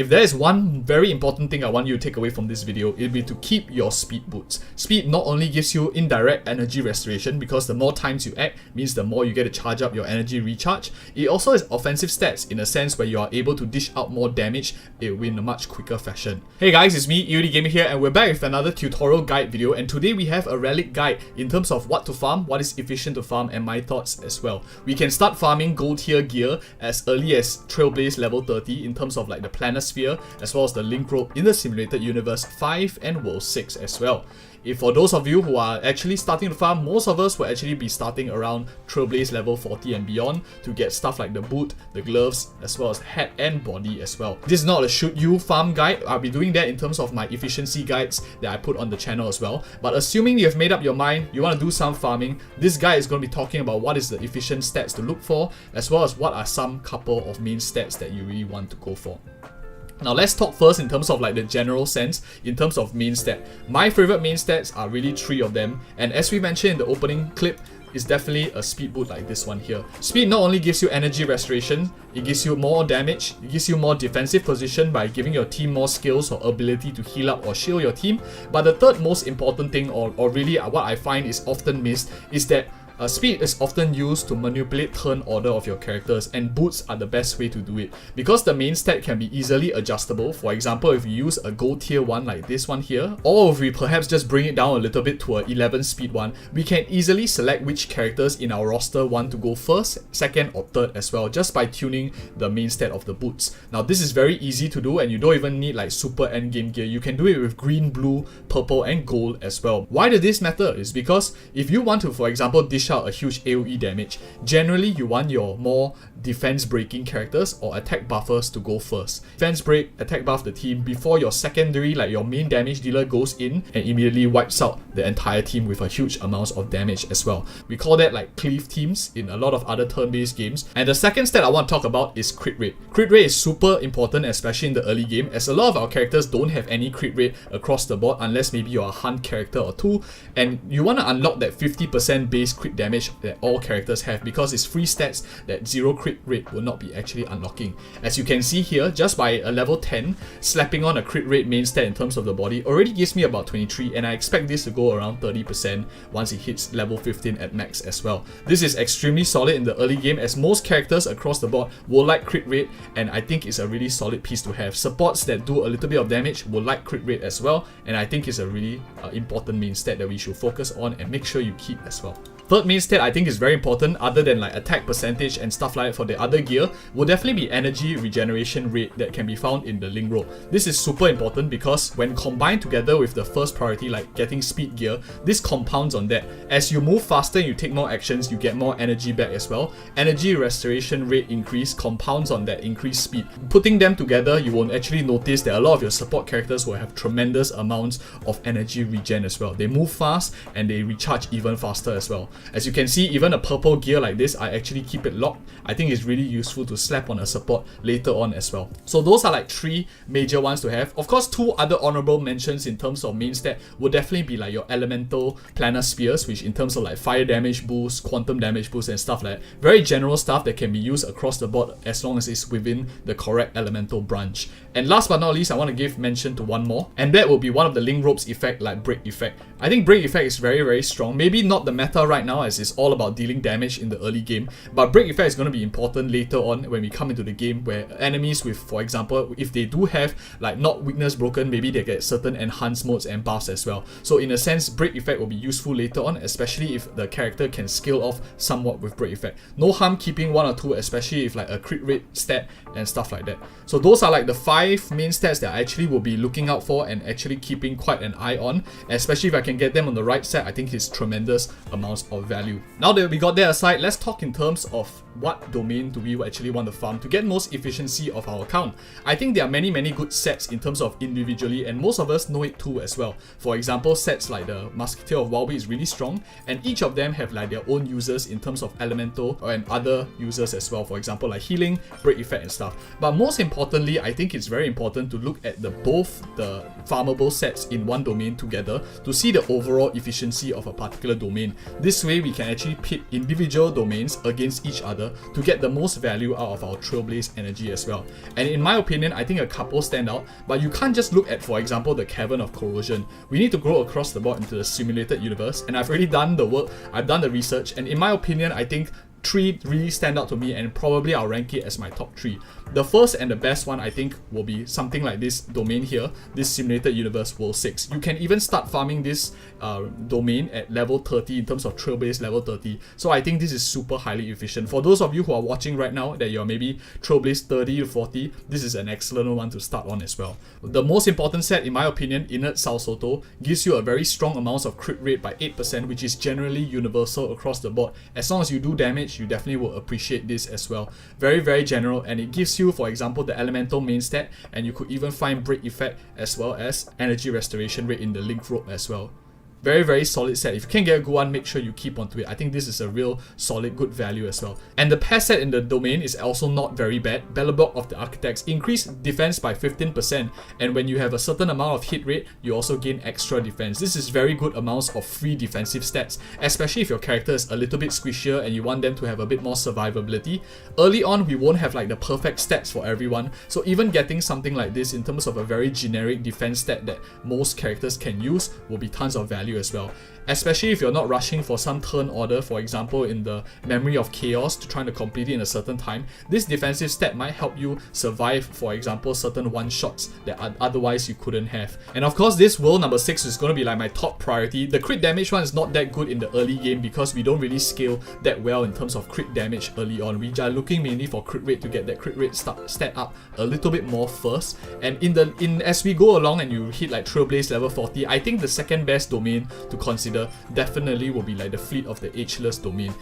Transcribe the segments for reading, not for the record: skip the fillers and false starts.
If there is one very important thing I want you to take away from this video, it'll be to keep your speed boots. Speed not only gives you indirect energy restoration, because the more times you act means the more you get to charge up your energy recharge. It also has offensive stats in a sense where you are able to dish out more damage in a much quicker fashion. Hey guys, it's me, EODGamer here, and we're back with another tutorial guide video, and today we have a relic guide in terms of what to farm, what is efficient to farm, and my thoughts as well. We can start farming gold tier gear as early as Trailblaze level 30 in terms of like the Planosphere, as well as the Link Rope in the Simulated Universe 5 and World 6 as well. For those of you who are actually starting to farm, most of us will actually be starting around Trailblaze level 40 and beyond to get stuff like the boot, the gloves, as well as head and body as well. This is not a should you farm guide. I'll be doing that in terms of my efficiency guides that I put on the channel as well. But assuming you have made up your mind, you want to do some farming, this guide is going to be talking about what is the efficient stats to look for, as well as what are some couple of main stats that you really want to go for. Now let's talk first in terms of like the general sense, in terms of main stat. My favorite main stats are really 3 of them, and as we mentioned in the opening clip, is definitely a speed boot like this one here. Speed not only gives you energy restoration, it gives you more damage, it gives you more defensive position by giving your team more skills or ability to heal up or shield your team. But the third most important thing, or really what I find is often missed, is that speed is often used to manipulate turn order of your characters, and boots are the best way to do it because the main stat can be easily adjustable. For example, if you use a gold tier one like this one here, or if we perhaps just bring it down a little bit to a 11 speed one, we can easily select which characters in our roster want to go first, second or third as well, just by tuning the main stat of the boots. Now this is very easy to do, and you don't even need like super endgame gear. You can do it with green, blue, purple and gold as well. Why does this matter? Is because if you want to, for example, dish out a huge AoE damage, generally you want your more defense breaking characters or attack buffers to go first. Defense break, attack buff the team before your secondary, like your main damage dealer, goes in and immediately wipes out the entire team with a huge amount of damage as well. We call that like cleave teams in a lot of other turn-based games. And the second stat I want to talk about is crit rate. Crit rate is super important, especially in the early game, as a lot of our characters don't have any crit rate across the board unless maybe you're a hunt character or two, and you want to unlock that 50% base crit damage that all characters have, because it's free stats that 0 crit rate will not be actually unlocking. As you can see here, just by a level 10, slapping on a crit rate main stat in terms of the body already gives me about 23, and I expect this to go around 30% once it hits level 15 at max as well. This is extremely solid in the early game, as most characters across the board will like crit rate, and I think it's a really solid piece to have. Supports that do a little bit of damage will like crit rate as well, and I think it's a really important main stat that we should focus on and make sure you keep as well. Third main stat I think is very important, other than like attack percentage and stuff like that for the other gear, will definitely be energy regeneration rate that can be found in the Link Rope. This is super important because when combined together with the first priority like getting speed gear, this compounds on that. As you move faster and you take more actions, you get more energy back as well. Energy restoration rate increase compounds on that increased speed. Putting them together, you will actually notice that a lot of your support characters will have tremendous amounts of energy regen as well. They move fast and they recharge even faster as well. As you can see, even a purple gear like this, I actually keep it locked. I think it's really useful to slap on a support later on as well. So those are like 3 major ones to have. Of course, 2 other honorable mentions in terms of main stat would definitely be like your elemental Planospheres, which in terms of like fire damage boost, quantum damage boost and stuff like that. Very general stuff that can be used across the board as long as it's within the correct elemental branch. And last but not least, I want to give mention to one more, and that will be one of the Link Rope's effect, like Break Effect. I think Break Effect is very, very strong. Maybe not the meta right now, as it's all about dealing damage in the early game, but Break Effect is going to be important later on when we come into the game, where enemies with, for example, if they do have like not weakness broken, maybe they get certain enhanced modes and buffs as well. So in a sense, Break Effect will be useful later on, especially if the character can scale off somewhat with Break Effect. No harm keeping 1 or 2, especially if like a crit rate stat and stuff like that. So those are like the 5 main stats that I actually will be looking out for and actually keeping quite an eye on, especially if I can get them on the right side. I think it's tremendous amounts of value. Now that we got that aside, let's talk in terms of what domain do we actually want to farm to get most efficiency of our account. I think there are many good sets in terms of individually, and most of us know it too as well. For example, sets like the Musketeer of Wildby is really strong, and each of them have like their own users in terms of elemental and other users as well. For example, like healing, break effect and stuff. But most importantly, I think it's very important to look at both the farmable sets in one domain together to see the overall efficiency of a particular domain. This this way we can actually pit individual domains against each other to get the most value out of our Trailblaze energy as well. And in my opinion, I think a couple stand out, but you can't just look at, for example, the Cavern of Corrosion. We need to go across the board into the simulated universe, and I've already done the work, I've done the research, and in my opinion, I think 3 really stand out to me, and probably I'll rank it as my top 3. The first and the best one, I think, will be something like this domain here, this simulated universe world 6. You can even start farming this domain at level 30 in terms of Trailblaze level 30. So I think this is super highly efficient. For those of you who are watching right now that you're maybe Trailblaze 30 to 40, this is an excellent one to start on as well. The most important set, in my opinion, Inert Salsoto, gives you a very strong amount of crit rate by 8%, which is generally universal across the board. As long as you do damage, you definitely will appreciate this as well. Very, very general, and it gives you, for example, the elemental main stat, and you could even find break effect as well as energy restoration rate in the link rope as well. Very, very solid set. If you can get a good one, make sure you keep onto it. I think this is a real solid good value as well. And the pair set in the domain is also not very bad. Bellerblock of the Architects increase defense by 15%, and when you have a certain amount of hit rate, you also gain extra defense. This is very good amounts of free defensive stats, especially if your character is a little bit squishier and you want them to have a bit more survivability. Early on, we won't have like the perfect stats for everyone, so even getting something like this in terms of a very generic defense stat that most characters can use will be tons of value as well. Especially if you're not rushing for some turn order, for example in the Memory of Chaos, to try to complete it in a certain time, this defensive stat might help you survive, for example, certain one-shots that otherwise you couldn't have. And of course, this world number 6 is going to be like my top priority. The crit damage one is not that good in the early game because we don't really scale that well in terms of crit damage early on. We are looking mainly for crit rate to get that crit rate stat up a little bit more first. And as we go along and you hit like Trailblaze level 40, I think the second best domain to consider definitely will be like the Fleet of the Ageless domain,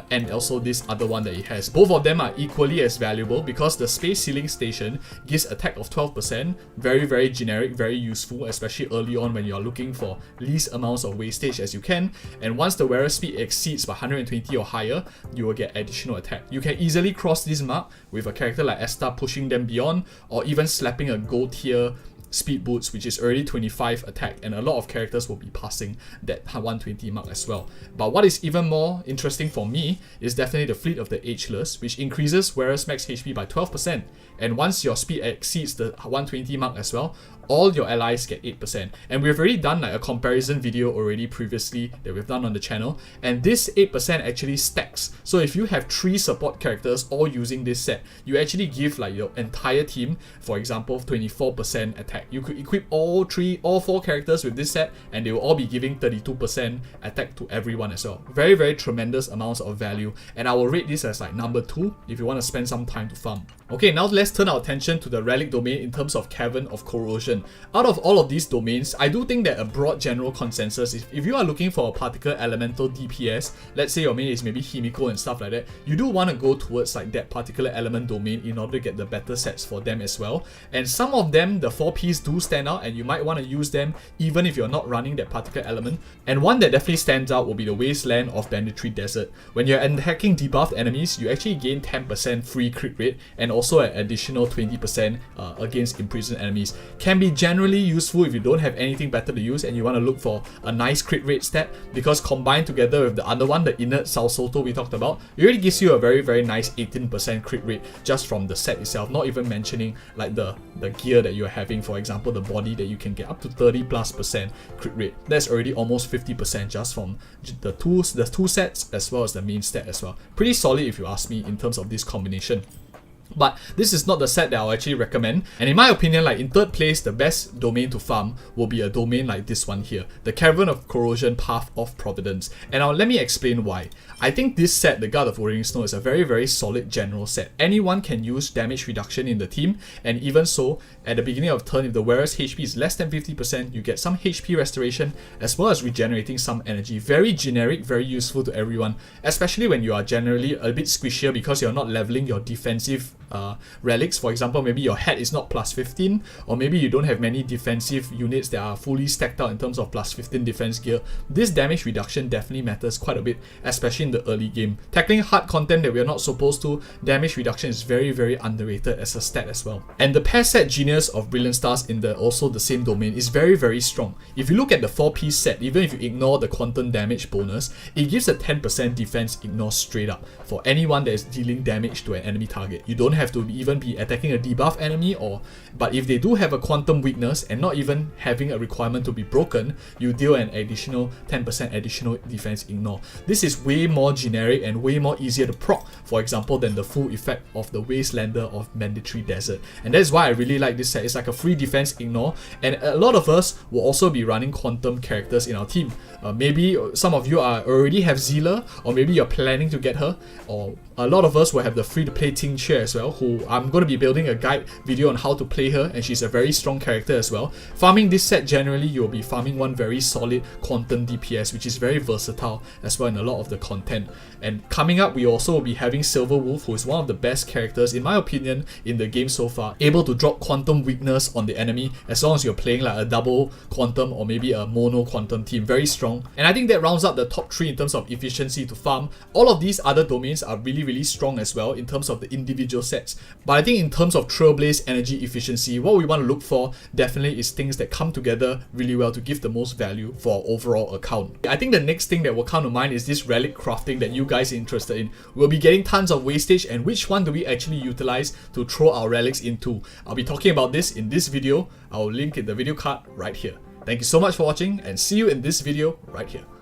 and also this other one that it has. Both of them are equally as valuable because the Space Sealing Station gives attack of 12%, very, very generic, very useful, especially early on when you are looking for least amounts of wastage as you can. And once the wearer speed exceeds by 120 or higher, you will get additional attack. You can easily cross this mark with a character like Esta pushing them beyond, or even slapping a gold tier speed boots, which is already 25 attack, and a lot of characters will be passing that 120 mark as well. But what is even more interesting for me is definitely the Fleet of the Ageless, which increases wearer's max HP by 12%, and once your speed exceeds the 120 mark as well, all your allies get 8%. And we've already done like a comparison video already previously that we've done on the channel, and this 8% actually stacks. So if you have 3 support characters all using this set, you actually give like your entire team, for example, 24% attack. You could equip all 4 characters with this set, and they will all be giving 32% attack to everyone as well. Very, very tremendous amounts of value, and I will rate this as like number 2 if you want to spend some time to farm. Okay, now let's turn our attention to the Relic domain in terms of Cavern of Corrosion. Out of all of these domains, I do think that a broad general consensus is if you are looking for a particular elemental DPS, let's say your main is maybe Himiko and stuff like that, you do want to go towards like that particular element domain in order to get the better sets for them as well. And some of them, the 4Ps do stand out, and you might want to use them even if you're not running that particular element. And one that definitely stands out will be the Wasteland of Banditry Desert. When you're attacking debuffed enemies, you actually gain 10% free crit rate, and also an additional 20% against imprisoned enemies. Can be generally useful if you don't have anything better to use and you want to look for a nice crit rate stat, because combined together with the other one, the Inert Salsoto we talked about, it really gives you a very, very nice 18% crit rate just from the set itself, not even mentioning like the gear that you're having, for example the body that you can get up to 30+% crit rate. That's already almost 50% just from the two sets as well as the main stat as well. Pretty solid if you ask me in terms of this combination. But this is not the set that I'll actually recommend, and in my opinion, like in third place, the best domain to farm will be a domain like this one here, the Cavern of Corrosion Path of Providence. And let me explain why. I think this set, the Guard of Whirring Snow, is a very, very solid general set. Anyone can use damage reduction in the team, and even so, at the beginning of turn, if the wearer's HP is less than 50%, you get some HP restoration as well as regenerating some energy. Very generic, very useful to everyone, especially when you are generally a bit squishier because you're not leveling your defensive relics. For example, maybe your head is not plus 15, or maybe you don't have many defensive units that are fully stacked out in terms of plus 15 defense gear. This damage reduction definitely matters quite a bit, especially in the early game. Tackling hard content that we are not supposed to, damage reduction is very, very underrated as a stat as well. And the pair set Genius of Brilliant Stars in also the same domain is very, very strong. If you look at the 4-piece set, even if you ignore the quantum damage bonus, it gives a 10% defense ignore straight up for anyone that is dealing damage to an enemy target. You don't have to even be attacking a debuff enemy, but if they do have a quantum weakness and not even having a requirement to be broken, you deal an additional 10% additional defense ignore. This is way more generic and way more easier to proc, for example, than the full effect of the Wastelander of Mandatory Desert. And that's why I really like this set. It's like a free defense ignore, and a lot of us will also be running quantum characters in our team. Maybe some of you already have Zealer, or maybe you're planning to get her, or a lot of us will have the free-to-play Ting Chair as well, who I'm going to be building a guide video on how to play her, and she's a very strong character as well. Farming this set, generally you'll be farming one very solid quantum DPS, which is very versatile as well in a lot of the content. And coming up, we also will be having Silver Wolf, who is one of the best characters, in my opinion, in the game so far, able to drop quantum weakness on the enemy as long as you're playing like a double quantum or maybe a mono quantum team. Very strong. And I think that rounds up the top 3 in terms of efficiency to farm. All of these other domains are really strong as well in terms of the individual sets. But I think in terms of Trailblaze energy efficiency, what we want to look for definitely is things that come together really well to give the most value for our overall account. I think the next thing that will come to mind is this relic crafting that you guys are interested in. We'll be getting tons of wastage, and which one do we actually utilize to throw our relics into? I'll be talking about this in this video. I'll link in the video card right here. Thank you so much for watching, and see you in this video right here.